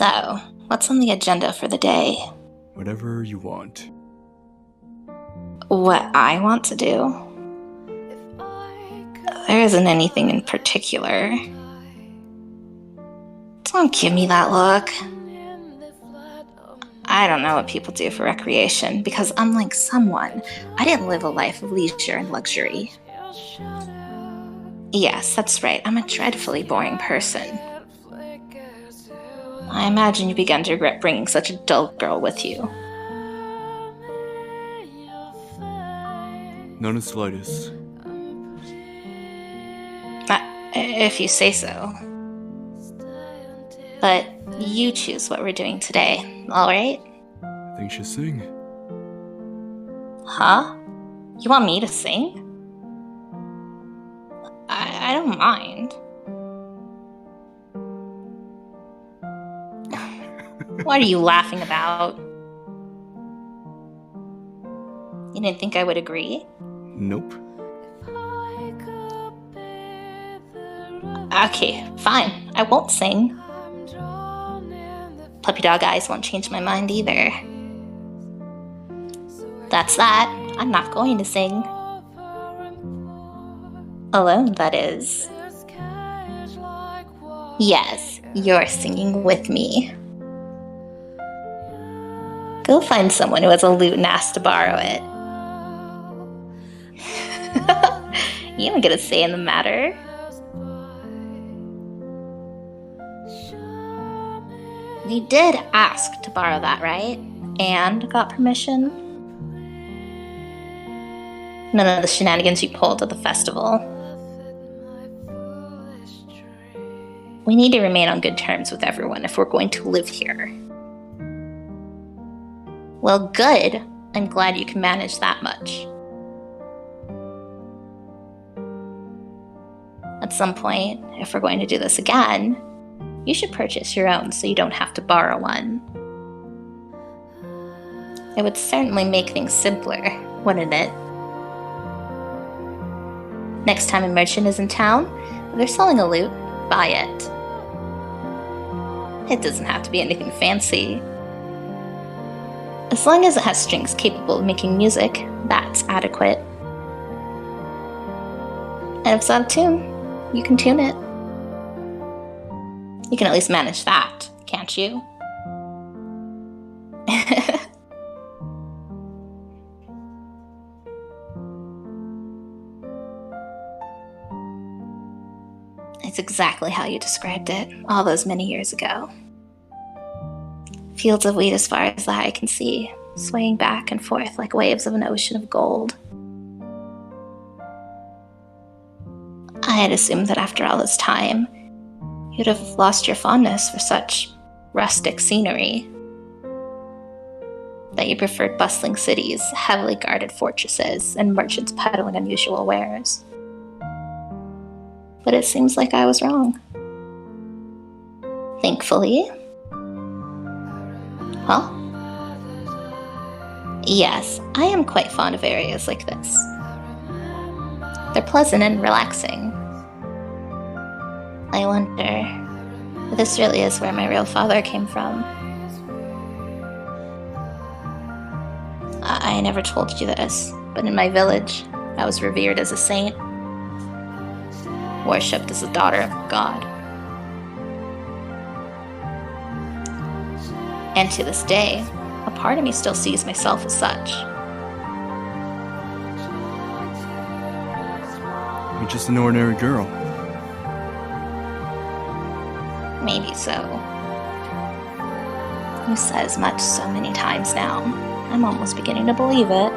So, what's on the agenda for the day? Whatever you want. What I want to do? There isn't anything in particular. Don't give me that look. I don't know what people do for recreation because, unlike someone, I didn't live a life of leisure and luxury. Yes, that's right. I'm a dreadfully boring person. I imagine you began to regret bringing such a dull girl with you. None in the slightest. If you say so. But you choose what we're doing today, alright? I think she'll sing. Huh? You want me to sing? I don't mind. What are you laughing about? You didn't think I would agree? Nope. Okay, fine. I won't sing. Puppy dog eyes won't change my mind either. That's that. I'm not going to sing. Alone, that is. Yes, you're singing with me. Go find someone who has a lute and ask to borrow it. You don't get a say in the matter. You did ask to borrow that, right? And got permission? None of the shenanigans you pulled at the festival. We need to remain on good terms with everyone if we're going to live here. Well, good. I'm glad you can manage that much. At some point, if we're going to do this again, you should purchase your own so you don't have to borrow one. It would certainly make things simpler, wouldn't it? Next time a merchant is in town, if they're selling a lute, buy it. It doesn't have to be anything fancy. As long as it has strings capable of making music, that's adequate. And if it's out of tune, you can tune it. You can at least manage that, can't you? It's exactly how you described it all those many years ago. Fields of wheat as far as the eye can see, swaying back and forth like waves of an ocean of gold. I had assumed that after all this time, you'd have lost your fondness for such rustic scenery. That you preferred bustling cities, heavily guarded fortresses, and merchants peddling unusual wares. But it seems like I was wrong. Thankfully. Huh? Yes, I am quite fond of areas like this. They're pleasant and relaxing. I wonder if this really is where my real father came from. I never told you this, but in my village, I was revered as a saint, worshipped as a daughter of God. And to this day, a part of me still sees myself as such. You're just an ordinary girl. Maybe so. You said as much so many times now. I'm almost beginning to believe it.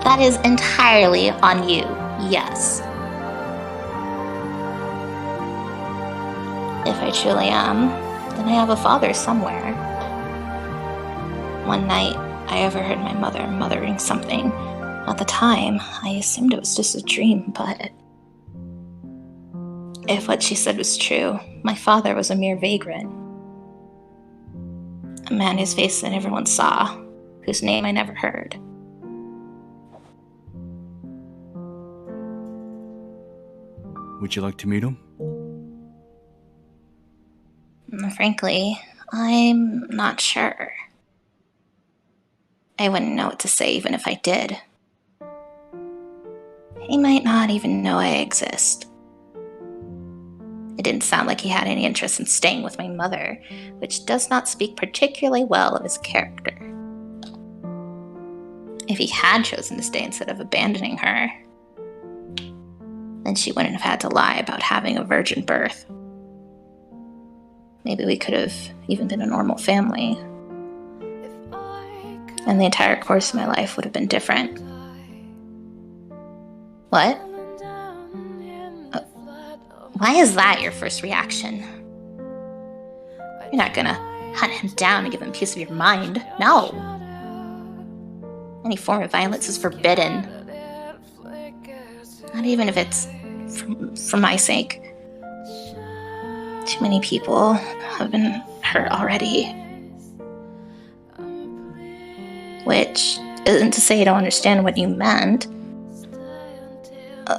That is entirely on you, yes. If I truly am, then I have a father somewhere. One night, I overheard my mother muttering something. At the time, I assumed it was just a dream, but if what she said was true, my father was a mere vagrant. A man whose face that everyone saw, whose name I never heard. Would you like to meet him? Frankly, I'm not sure. I wouldn't know what to say even if I did. He might not even know I exist. It didn't sound like he had any interest in staying with my mother, which does not speak particularly well of his character. If he had chosen to stay instead of abandoning her, then she wouldn't have had to lie about having a virgin birth. Maybe we could have even been a normal family. And the entire course of my life would have been different. What? Why is that your first reaction? You're not gonna hunt him down and give him a piece of your mind. No. Any form of violence is forbidden. Not even if it's for my sake. Too many people have been hurt already. Which isn't to say I don't understand what you meant.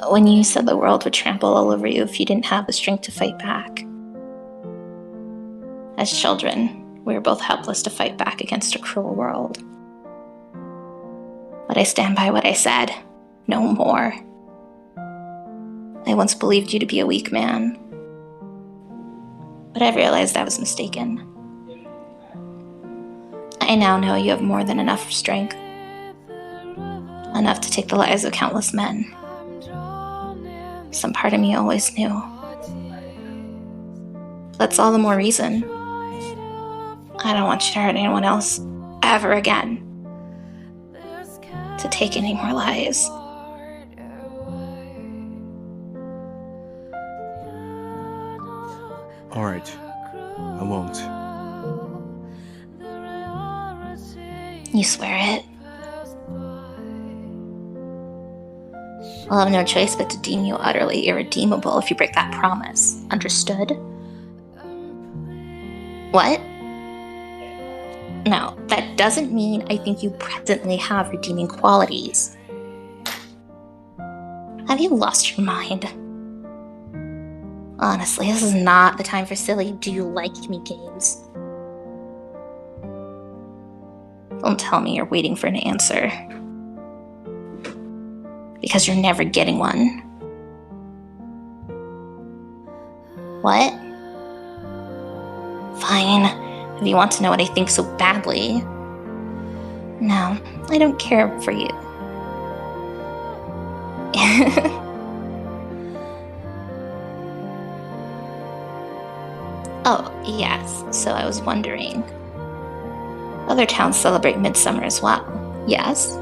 When you said the world would trample all over you if you didn't have the strength to fight back. As children, we were both helpless to fight back against a cruel world. But I stand by what I said. No more. I once believed you to be a weak man. But I realized I was mistaken. I now know you have more than enough strength. Enough to take the lives of countless men. Some part of me always knew. That's all the more reason. I don't want you to hurt anyone else ever again. To take any more lives. Alright, I won't. You swear it? I'll have no choice but to deem you utterly irredeemable if you break that promise. Understood? What? No, that doesn't mean I think you presently have redeeming qualities. Have you lost your mind? Honestly, this is not the time for silly do you like me games. Don't tell me you're waiting for an answer. Because you're never getting one. What? Fine, if you want to know what I think so badly. No, I don't care for you. Oh, yes, so I was wondering. Other towns celebrate midsummer as well, yes?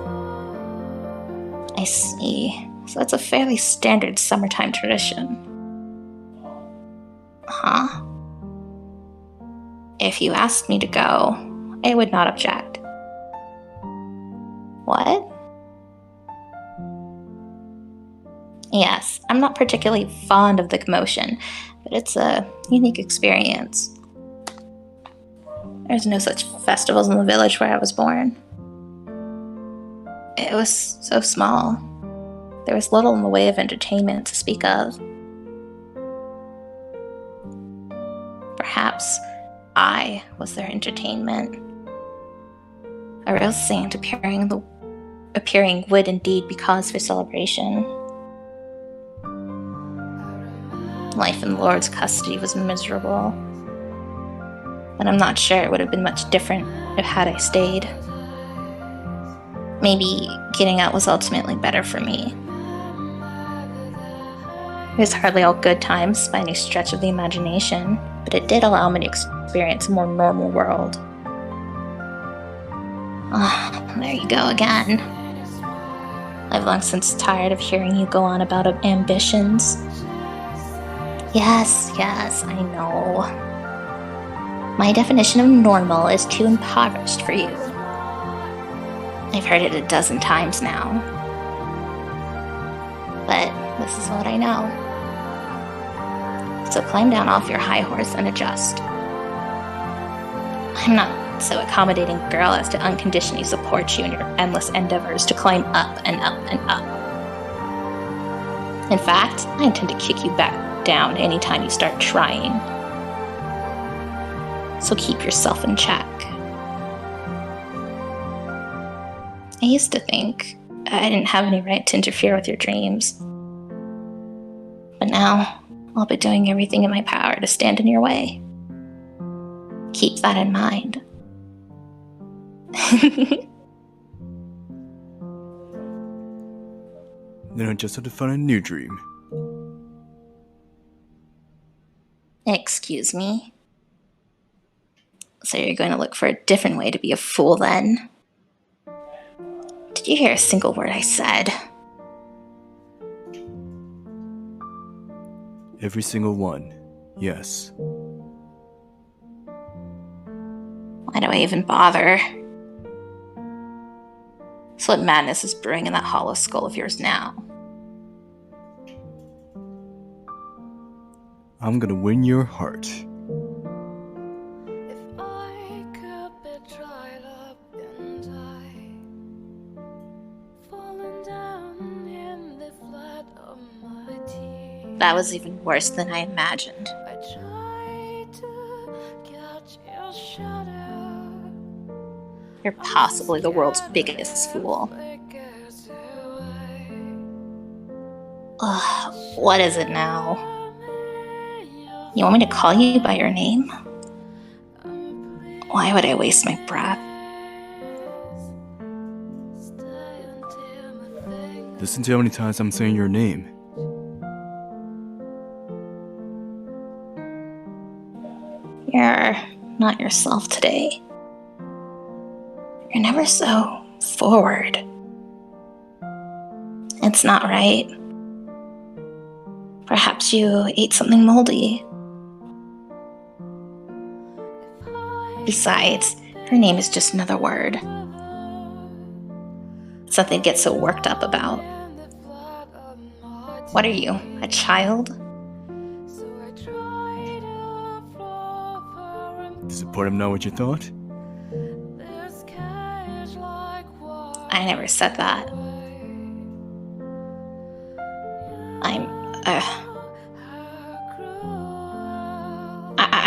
I see. So it's a fairly standard summertime tradition. Huh? If you asked me to go, I would not object. What? Yes, I'm not particularly fond of the commotion, but it's a unique experience. There's no such festivals in the village where I was born. It was so small. There was little in the way of entertainment to speak of. Perhaps I was their entertainment. A real saint appearing would indeed be cause for celebration. Life in the Lord's custody was miserable, but I'm not sure it would have been much different if had I stayed. Maybe getting out was ultimately better for me. It was hardly all good times by any stretch of the imagination, but it did allow me to experience a more normal world. There you go again. I've long since tired of hearing you go on about ambitions. Yes, I know. My definition of normal is too impoverished for you. I've heard it a dozen times now. But this is what I know. So climb down off your high horse and adjust. I'm not so accommodating girl as to unconditionally support you in your endless endeavors to climb up and up and up. In fact, I intend to kick you back down anytime you start trying. So keep yourself in check. I used to think I didn't have any right to interfere with your dreams. But now, I'll be doing everything in my power to stand in your way. Keep that in mind. Then I just have to find a new dream. Excuse me? So you're going to look for a different way to be a fool then? Did you hear a single word I said? Every single one, yes. Why do I even bother? So what madness is brewing in that hollow skull of yours now? I'm gonna win your heart. That was even worse than I imagined. You're possibly the world's biggest fool. Ugh, what is it now? You want me to call you by your name? Why would I waste my breath? Listen to how many times I'm saying your name. You're not yourself today. You're never so forward. It's not right. Perhaps you ate something moldy. Besides, her name is just another word. Something to get so worked up about. What are you, a child? Disappointed I'm not what you thought? I never said that.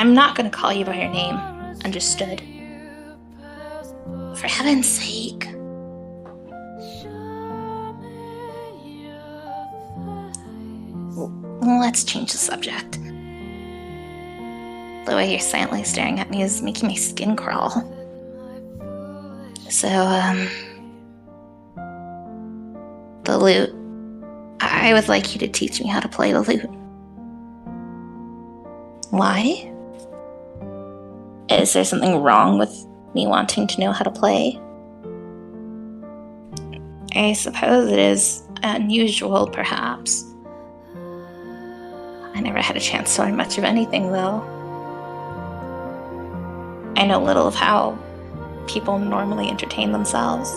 I'm not gonna call you by your name. Understood? For heaven's sake. Let's change the subject. The way you're silently staring at me is making my skin crawl. So, the lute. I would like you to teach me how to play the lute. Why? Is there something wrong with me wanting to know how to play? I suppose it is unusual, perhaps. I never had a chance to learn much of anything, though. I know little of how people normally entertain themselves.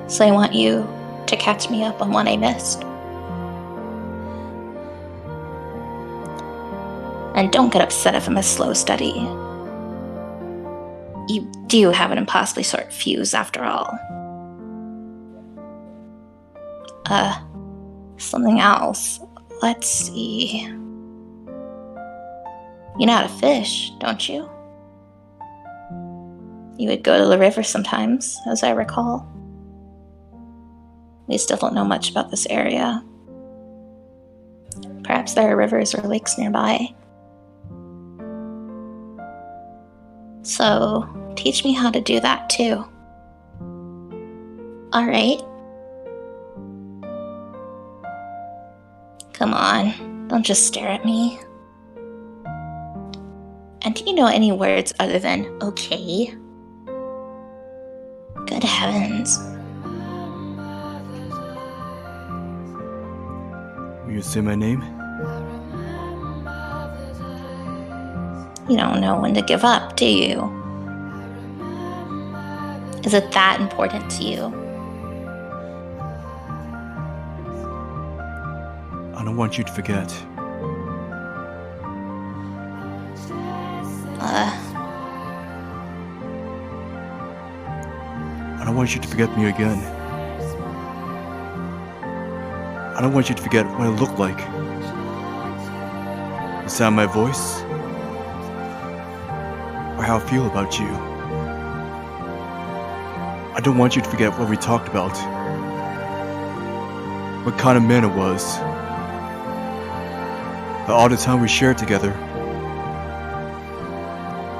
So I want you to catch me up on what I missed. And don't get upset if I'm a slow study. You do have an impossibly short fuse, after all. Something else. Let's see. You know how to fish, don't you? You would go to the river sometimes, as I recall. We still don't know much about this area. Perhaps there are rivers or lakes nearby. So, teach me how to do that too. Alright. Come on, don't just stare at me. And do you know any words other than okay? Good heavens. Will you say my name? You don't know when to give up, do you? Is it that important to you? I don't want you to forget. I don't want you to forget me again. I don't want you to forget what I look like. The sound of my voice? Or how I feel about you? I don't want you to forget what we talked about. What kind of man it was. All the time we shared together.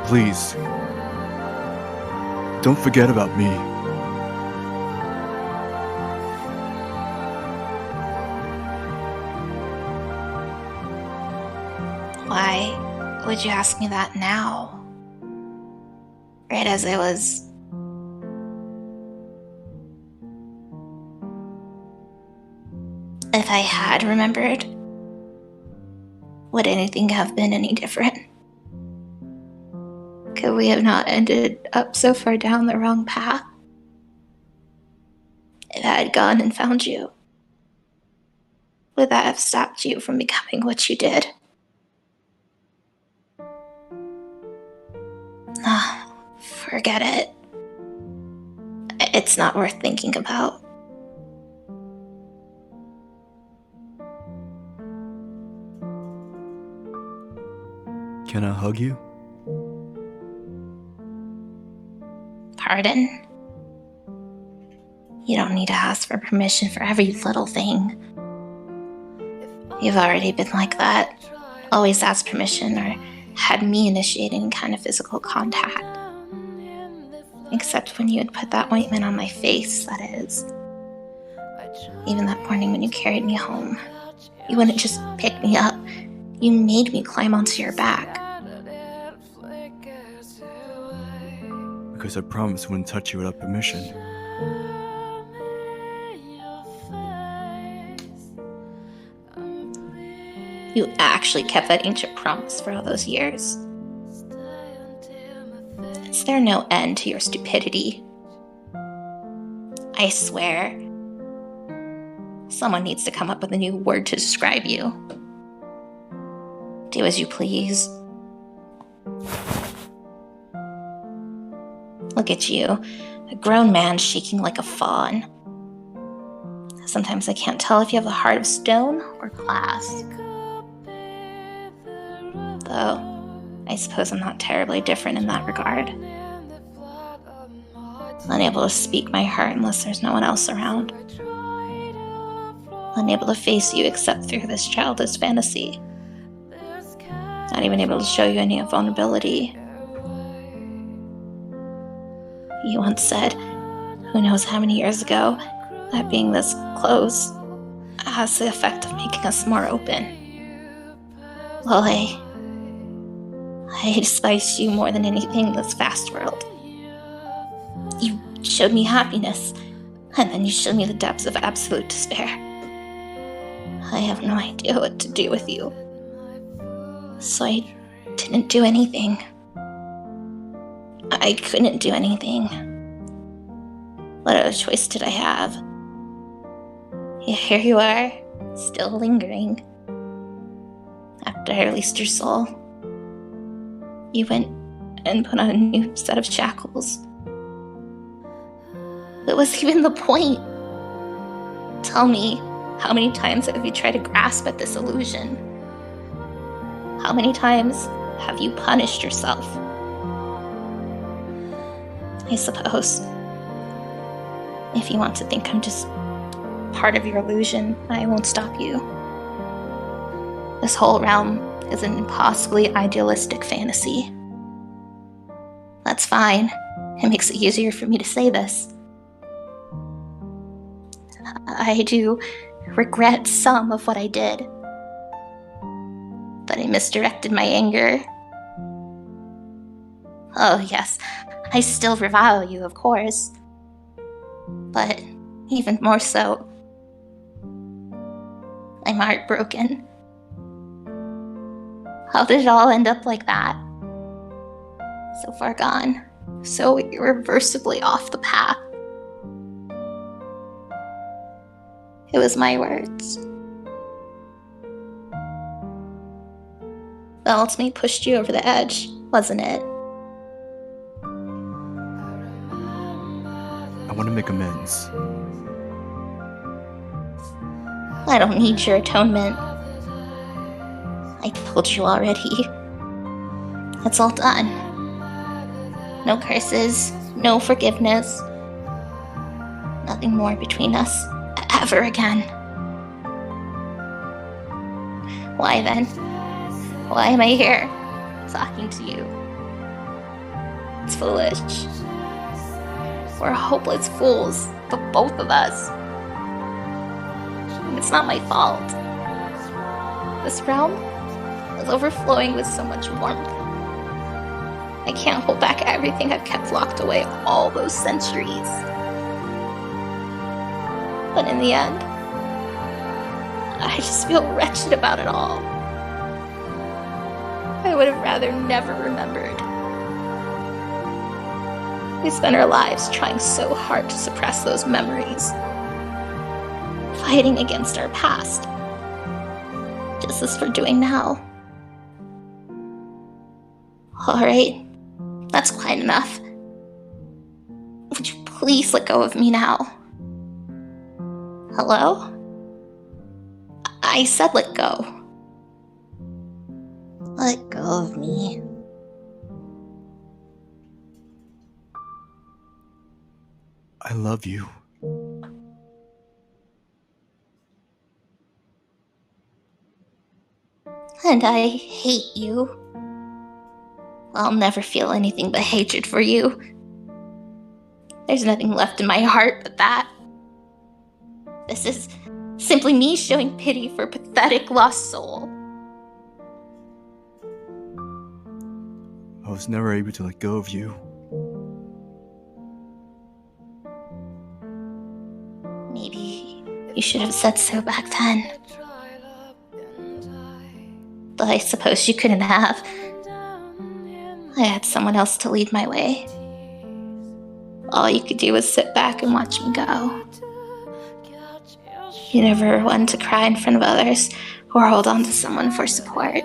Please, don't forget about me. Why would you ask me that now? Right as I was... If I had remembered, would anything have been any different? Could we have not ended up so far down the wrong path? If I had gone and found you, would that have stopped you from becoming what you did? Forget it. It's not worth thinking about. Can I hug you? Pardon? You don't need to ask for permission for every little thing. You've already been like that. Always asked permission or had me initiate any kind of physical contact. Except when you would put that ointment on my face, that is. Even that morning when you carried me home. You wouldn't just pick me up. You made me climb onto your back. Because I promised I wouldn't touch you without permission. You actually kept that ancient promise for all those years. Is there no end to your stupidity? I swear, someone needs to come up with a new word to describe you. Do as you please. Look at you, a grown man shaking like a fawn. Sometimes I can't tell if you have a heart of stone or glass. Though, I suppose I'm not terribly different in that regard. Unable to speak my heart unless there's no one else around. Unable to face you except through this childish fantasy. Not even able to show you any vulnerability. You once said, who knows how many years ago, that being this close has the effect of making us more open. Well, I despise you more than anything in this vast world. You showed me happiness, and then you showed me the depths of absolute despair. I have no idea what to do with you. So I didn't do anything. I couldn't do anything. What other choice did I have? Here you are, still lingering. After I released your soul, you went and put on a new set of shackles. What was even the point? Tell me, how many times have you tried to grasp at this illusion? How many times have you punished yourself? I suppose, if you want to think I'm just part of your illusion, I won't stop you. This whole realm is an impossibly idealistic fantasy. That's fine. It makes it easier for me to say this. I do regret some of what I did. That I misdirected my anger. Oh yes, I still revile you, of course. But even more so, I'm heartbroken. How did it all end up like that? So far gone, so irreversibly off the path. It was my words. That ultimately pushed you over the edge, wasn't it? I want to make amends. I don't need your atonement. I told you already. It's all done. No curses, no forgiveness. Nothing more between us ever again. Why then? Why am I here, talking to you? It's foolish. We're hopeless fools, the both of us. And it's not my fault. This realm is overflowing with so much warmth. I can't hold back everything I've kept locked away all those centuries. But in the end, I just feel wretched about it all. I would have rather never remembered. We spent our lives trying so hard to suppress those memories, fighting against our past, just as we're doing now. Alright, that's quite enough. Would you please let go of me now? Hello? I said let go. Let go of me. I love you. And I hate you. I'll never feel anything but hatred for you. There's nothing left in my heart but that. This is simply me showing pity for a pathetic lost soul. I was never able to let go of you. Maybe you should have said so back then. But I suppose you couldn't have. I had someone else to lead my way. All you could do was sit back and watch me go. You never were one to cry in front of others or hold on to someone for support.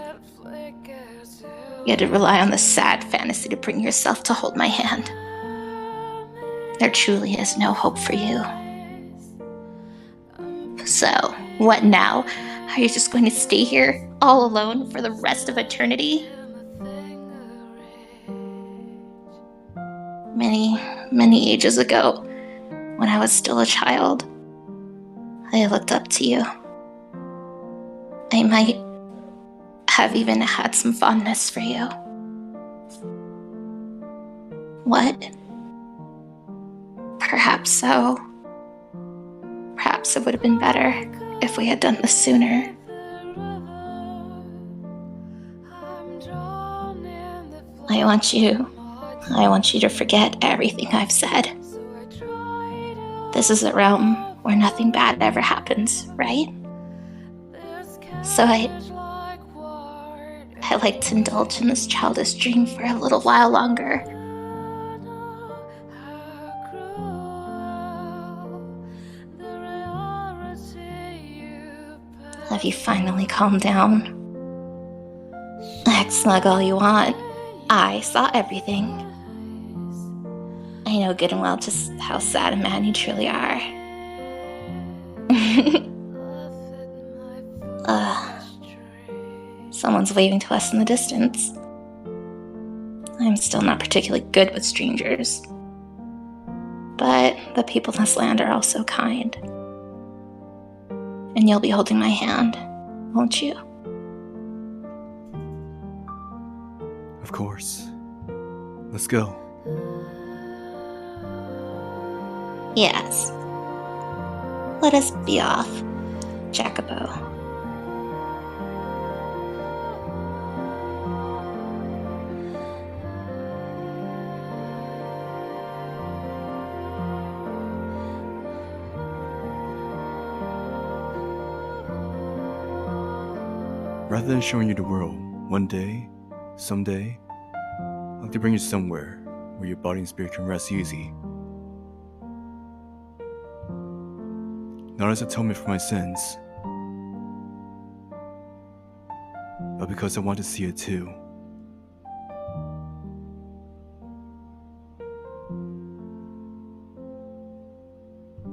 You had to rely on the sad fantasy to bring yourself to hold my hand. There truly is no hope for you. So, what now? Are you just going to stay here all alone for the rest of eternity? Many ages ago, when I was still a child, I looked up to you. I might have even had some fondness for you. What? Perhaps so. Perhaps it would have been better if we had done this sooner. I want you to forget everything I've said. This is a realm where nothing bad ever happens, right? So I like to indulge in this childish dream for a little while longer. Have you finally calmed down? Act smug all you want. I saw everything. I know good and well just how sad a man you truly are. Someone's waving to us in the distance. I'm still not particularly good with strangers. But the people in this land are also kind. And you'll be holding my hand, won't you? Of course. Let's go. Yes. Let us be off, Jacobo. Rather than showing you the world, one day, someday, I'd like to bring you somewhere where your body and spirit can rest easy. Not as atonement for my sins, but because I want to see it too.